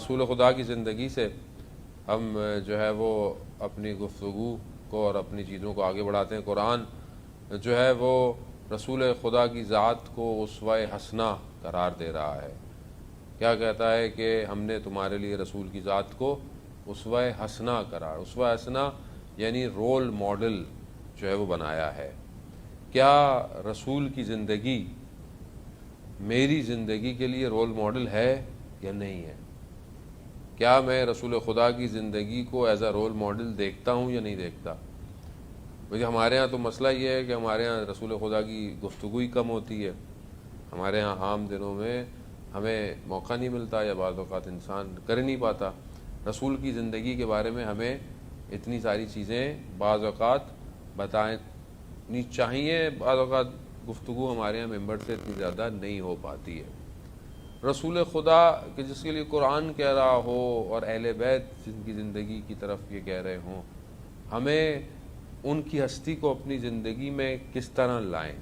رسول خدا کی زندگی سے ہم جو ہے وہ اپنی گفتگو کو اور اپنی چیزوں کو آگے بڑھاتے ہیں۔ قرآن جو ہے وہ رسول خدا کی ذات کو اسوہ حسنہ قرار دے رہا ہے۔ کیا کہتا ہے کہ ہم نے تمہارے لیے رسول کی ذات کو اسوہ حسنہ قرار، اسوہ حسنہ یعنی رول ماڈل جو ہے وہ بنایا ہے۔ کیا رسول کی زندگی میری زندگی کے لیے رول ماڈل ہے یا نہیں ہے؟ کیا میں رسول خدا کی زندگی کو ایز اے رول ماڈل دیکھتا ہوں یا نہیں دیکھتا؟ مجھے ہمارے ہاں تو مسئلہ یہ ہے کہ ہمارے ہاں رسول خدا کی گفتگو ہی کم ہوتی ہے۔ ہمارے ہاں عام دنوں میں ہمیں موقع نہیں ملتا یا بعض اوقات انسان کر نہیں پاتا۔ رسول کی زندگی کے بارے میں ہمیں اتنی ساری چیزیں بعض اوقات بتانی چاہیے، بعض اوقات گفتگو ہمارے یہاں ممبر سے اتنی زیادہ نہیں ہو پاتی ہے۔ رسول خدا کہ جس کے لیے قرآن کہہ رہا ہو اور اہل بیت جن کی زندگی کی طرف یہ کہہ رہے ہوں، ہمیں ان کی ہستی کو اپنی زندگی میں کس طرح لائیں۔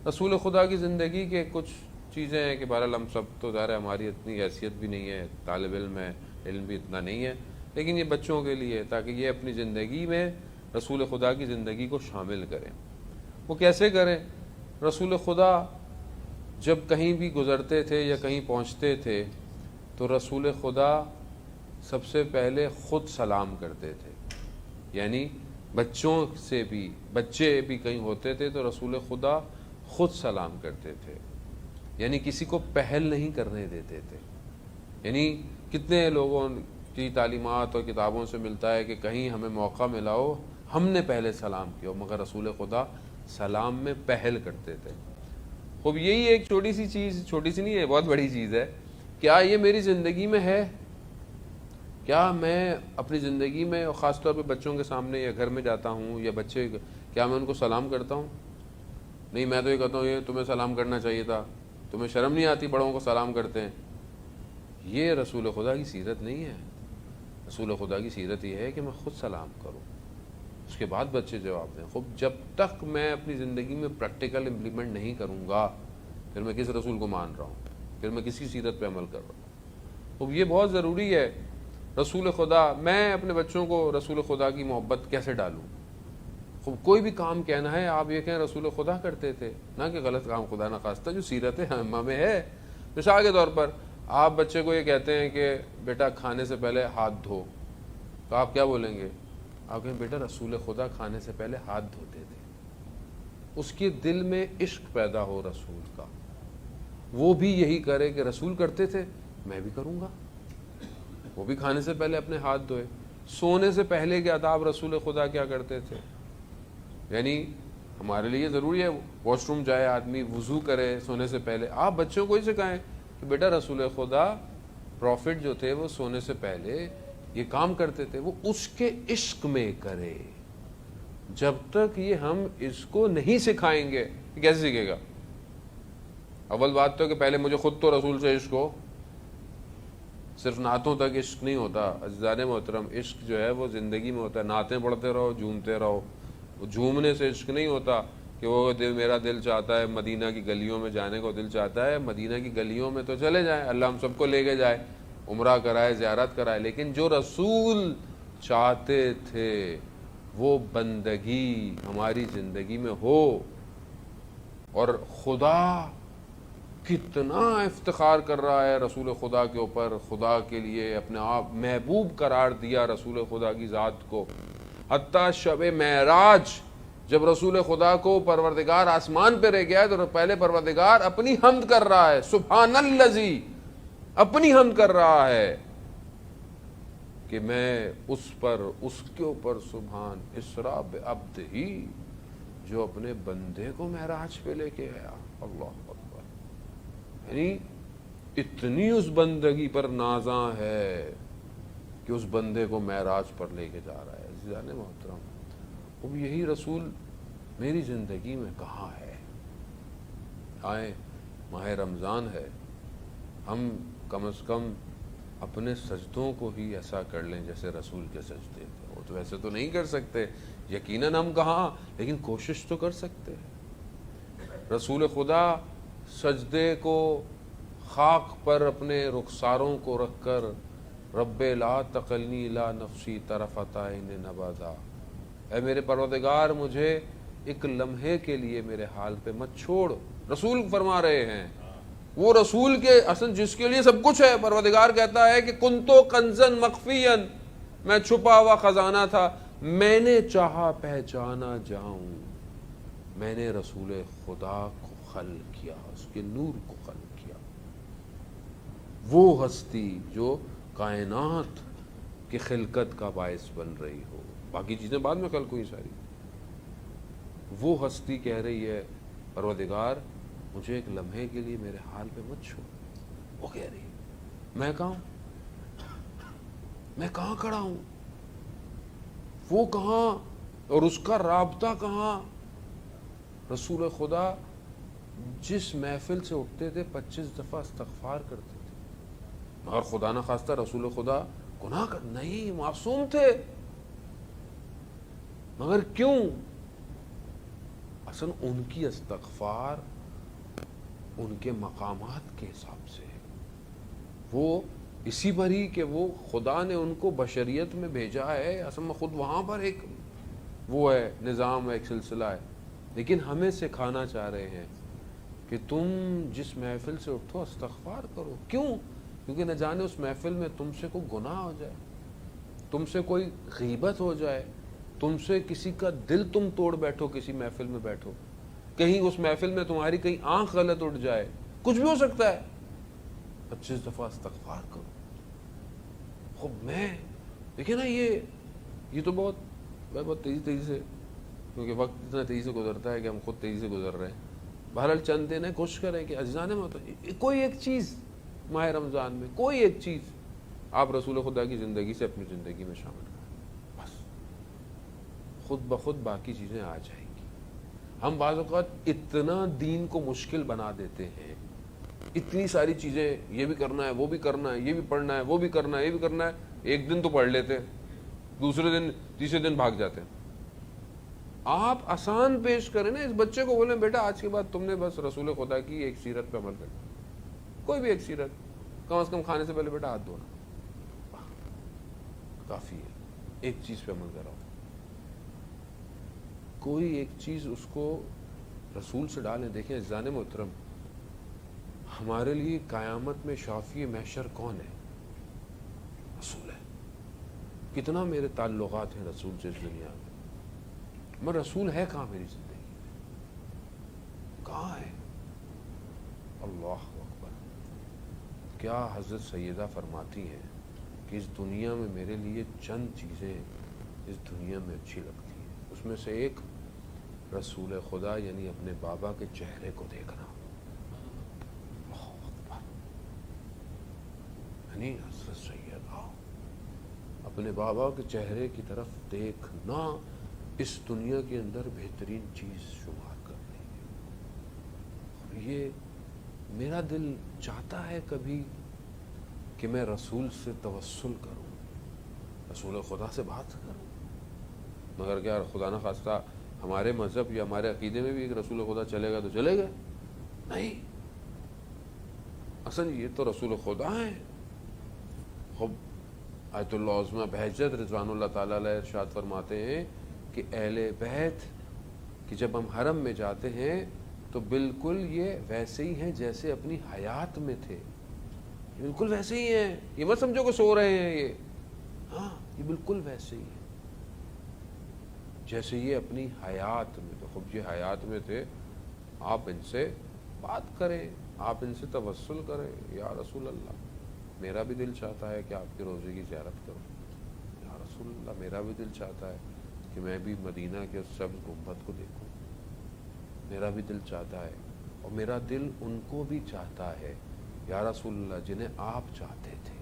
رسول خدا کی زندگی کے کچھ چیزیں ہیں کہ بہرحال ہم سب تو ظاہر ہے ہماری اتنی حیثیت بھی نہیں ہے، طالب علم ہے، علم بھی اتنا نہیں ہے، لیکن یہ بچوں کے لیے تاکہ یہ اپنی زندگی میں رسول خدا کی زندگی کو شامل کریں۔ وہ کیسے کریں؟ رسول خدا جب کہیں بھی گزرتے تھے یا کہیں پہنچتے تھے تو رسول خدا سب سے پہلے خود سلام کرتے تھے، یعنی بچوں سے بھی، بچے بھی کہیں ہوتے تھے تو رسول خدا خود سلام کرتے تھے، یعنی کسی کو پہل نہیں کرنے دیتے تھے۔ یعنی کتنے لوگوں کی تعلیمات اور کتابوں سے ملتا ہے کہ کہیں ہمیں موقع ملا ہو ہم نے پہلے سلام کیا، مگر رسول خدا سلام میں پہل کرتے تھے۔ خوب یہی ایک چھوٹی سی چیز، چھوٹی سی نہیں ہے، بہت بڑی چیز ہے۔ کیا یہ میری زندگی میں ہے؟ کیا میں اپنی زندگی میں، اور خاص طور پہ بچوں کے سامنے یا گھر میں جاتا ہوں یا بچے، کیا میں ان کو سلام کرتا ہوں؟ نہیں، میں تو یہ کہتا ہوں یہ تمہیں سلام کرنا چاہیے تھا، تمہیں شرم نہیں آتی بڑوں کو سلام کرتے ہیں۔ یہ رسول خدا کی سیرت نہیں ہے۔ رسول خدا کی سیرت یہ ہے کہ میں خود سلام کروں، اس کے بعد بچے جواب دیں۔ خوب جب تک میں اپنی زندگی میں پریکٹیکل امپلیمنٹ نہیں کروں گا پھر میں کس رسول کو مان رہا ہوں، پھر میں کسی سیرت پہ عمل کر رہا ہوں۔ خوب یہ بہت ضروری ہے۔ رسول خدا، میں اپنے بچوں کو رسول خدا کی محبت کیسے ڈالوں؟ خوب کوئی بھی کام کہنا ہے آپ یہ کہیں رسول خدا کرتے تھے، نہ کہ غلط کام خدا نہ خواستہ جو سیرت ائمہ میں ہے۔ مثال کے طور پر آپ بچے کو یہ کہتے ہیں کہ بیٹا کھانے سے پہلے ہاتھ دھو، تو آپ کیا بولیں گے؟ آپ کہیں بیٹا رسول خدا کھانے سے پہلے ہاتھ دھوتے تھے۔ اس کے دل میں عشق پیدا ہو رسول کا، وہ بھی یہی کرے کہ رسول کرتے تھے میں بھی کروں گا، وہ بھی کھانے سے پہلے اپنے ہاتھ دھوئے۔ سونے سے پہلے کے آداب رسول خدا کیا کرتے تھے؟ یعنی ہمارے لیے ضروری ہے واش روم جائے آدمی، وضو کرے سونے سے پہلے۔ آپ بچوں کو ہی سکھائیں کہ بیٹا رسول خدا پروفٹ جو تھے وہ سونے سے پہلے یہ کام کرتے تھے، وہ اس کے عشق میں کرے۔ جب تک یہ ہم اس کو نہیں سکھائیں گے یہ کیسے سیکھے گا؟ اول بات تو کہ پہلے مجھے خود تو رسول سے عشق ہو۔ صرف نعتوں تک عشق نہیں ہوتا عزیزان محترم، عشق جو ہے وہ زندگی میں ہوتا ہے۔ نعتیں پڑھتے رہو، جھومتے رہو، وہ جھومنے سے عشق نہیں ہوتا کہ وہ میرا دل چاہتا ہے مدینہ کی گلیوں میں جانے کو، دل چاہتا ہے مدینہ کی گلیوں میں تو چلے جائیں، اللہ ہم سب کو لے کے جائے، عمرہ کرائے، زیارت کرائے، لیکن جو رسول چاہتے تھے وہ بندگی ہماری زندگی میں ہو۔ اور خدا کتنا افتخار کر رہا ہے رسول خدا کے اوپر، خدا کے لیے اپنے آپ محبوب قرار دیا رسول خدا کی ذات کو۔ حتیٰ شب معراج جب رسول خدا کو پروردگار آسمان پہ رہ گیا ہے تو پہلے پروردگار اپنی حمد کر رہا ہے، سبحان الذی، اپنی حمد کر رہا ہے کہ میں اس پر، اس کے اوپر سبحان اسرا بعبدہ، جو اپنے بندے کو معراج پہ لے کے آیا۔ اللہ اکبر، یعنی اتنی اس بندگی پر نازاں ہے کہ اس بندے کو معراج پر لے کے جا رہا ہے۔ عزیزان محترم، اب یہی رسول میری زندگی میں کہاں ہے؟ آئیں، ماہ رمضان ہے، ہم کم از کم اپنے سجدوں کو ہی ایسا کر لیں جیسے رسول کے سجدے تھے۔ وہ تو ایسے تو نہیں کر سکتے یقیناً، ہم کہاں، لیکن کوشش تو کر سکتے ہیں۔ رسول خدا سجدے کو خاک پر اپنے رخساروں کو رکھ کر رب لا تقلنی لا نفسی طرفۃ عین نبذا، اے میرے پروردگار مجھے ایک لمحے کے لیے میرے حال پہ مت چھوڑ۔ رسول فرما رہے ہیں، وہ رسول کے اصل جس کے لیے سب کچھ ہے، پروردگار کہتا ہے کہ کنتو کنزن مخفین، میں چھپا ہوا خزانہ تھا، میں نے چاہا پہچانا جاؤں، میں نے رسول خدا کو خلق کیا، اس کے نور کو خلق کیا۔ وہ ہستی جو کائنات کی خلقت کا باعث بن رہی ہو، باقی چیزیں بعد میں خلق ہوئی ساری، وہ ہستی کہہ رہی ہے پروردگار مجھے ایک لمحے کے لیے میرے حال پہ مت چھوڑ۔ وہ کہہ رہی ہے میں کہاں ہوں، میں کہاں کھڑا ہوں، وہ کہاں، اور اس کا رابطہ کہاں۔ رسول خدا جس محفل سے اٹھتے تھے 25 دفعہ استغفار کرتے تھے، مگر خدا نہ خواستہ رسول خدا گناہ کر نہیں، معصوم تھے، مگر کیوں؟ اصل ان کی استغفار ان کے مقامات کے حساب سے ہے، وہ اسی پر ہی کہ وہ خدا نے ان کو بشریت میں بھیجا ہے، اصل میں خود وہاں پر ایک وہ ہے نظام ہے، ایک سلسلہ ہے، لیکن ہمیں سکھانا چاہ رہے ہیں کہ تم جس محفل سے اٹھو استغفار کرو۔ کیوں؟ کیونکہ نہ جانے اس محفل میں تم سے کوئی گناہ ہو جائے، تم سے کوئی غیبت ہو جائے، تم سے کسی کا دل تم توڑ بیٹھو، کسی محفل میں بیٹھو، کہیں اس محفل میں تمہاری کہیں آنکھ غلط اٹھ جائے، کچھ بھی ہو سکتا ہے، 25 دفعہ استغفار کرو۔ خب میں دیکھیں نا یہ تو بہت تیزی سے، کیونکہ وقت اتنا تیزی سے گزرتا ہے کہ ہم خود تیزی سے گزر رہے ہیں۔ بہرحال چند دن ہے، کوشش کریں کہ عزیزان میں کوئی ایک چیز ماہ رمضان میں، کوئی ایک چیز آپ رسول خدا کی زندگی سے اپنی زندگی میں شامل کریں، بس خود بخود باقی چیزیں آ جائیں گی۔ ہم بعض اوقات اتنا دین کو مشکل بنا دیتے ہیں، اتنی ساری چیزیں، یہ بھی کرنا ہے، وہ بھی کرنا ہے، یہ بھی پڑھنا ہے، وہ بھی کرنا ہے، یہ بھی کرنا ہے، ایک دن تو پڑھ لیتے ہیں، دوسرے دن تیسرے دن بھاگ جاتے ہیں۔ آپ آسان پیش کریں نا، اس بچے کو بولیں بیٹا آج کے بعد تم نے بس رسول خدا کی ایک سیرت پہ عمل کرنا، کوئی بھی ایک سیرت، کم از کم کھانے سے پہلے بیٹا ہاتھ دھونا کافی ہے، ایک چیز پہ عمل کراؤ، کوئی ایک چیز اس کو رسول سے ڈالیں۔ دیکھیں عزیزان محترم، ہمارے لیے قیامت میں شافی محشر کون ہے؟ رسول ہے۔ کتنا میرے تعلقات ہیں رسول سے اس دنیا میں رسول ہے کہاں میری زندگی میں؟ کہاں ہے؟ اللہ اکبر! کیا حضرت سیدہ فرماتی ہیں کہ اس دنیا میں میرے لیے چند چیزیں اس دنیا میں اچھی لگتی ہیں، اس میں سے ایک رسول خدا یعنی اپنے بابا کے چہرے کو دیکھنا، اللہ اکبر! یعنی حضرت سیدہ اپنے بابا کے چہرے کی طرف دیکھنا اس دنیا کے اندر بہترین چیز شمار کر رہی ہے۔ یہ میرا دل چاہتا ہے کبھی کہ میں رسول سے توسل کروں، رسول خدا سے بات کروں، مگر کیا خدا نہ خواستہ ہمارے مذہب یا ہمارے عقیدے میں بھی ایک رسول خدا چلے گا تو چلے گا؟ نہیں، اصل یہ تو رسول خدا ہیں۔ خب آیت اللہ عظمہ بہجت رضوان اللہ تعالیٰ علیہ ارشاد فرماتے ہیں کہ اہل بیت کہ جب ہم حرم میں جاتے ہیں تو بالکل یہ ویسے ہی ہیں جیسے اپنی حیات میں تھے، بالکل ویسے ہی ہیں، یہ مت سمجھو کہ سو رہے ہیں، یہ ہاں یہ بالکل ویسے ہی ہیں جیسے یہ اپنی حیات میں تھے۔ خب یہ حیات میں تھے، آپ ان سے بات کریں، آپ ان سے توسل کریں، یا رسول اللہ میرا بھی دل چاہتا ہے کہ آپ کے روزے کی زیارت کروں، یا رسول اللہ میرا بھی دل چاہتا ہے کہ میں بھی مدینہ کے اس سبز گنبد کو دیکھوں، میرا بھی دل چاہتا ہے، اور میرا دل ان کو بھی چاہتا ہے یا رسول اللہ جنہیں آپ چاہتے تھے۔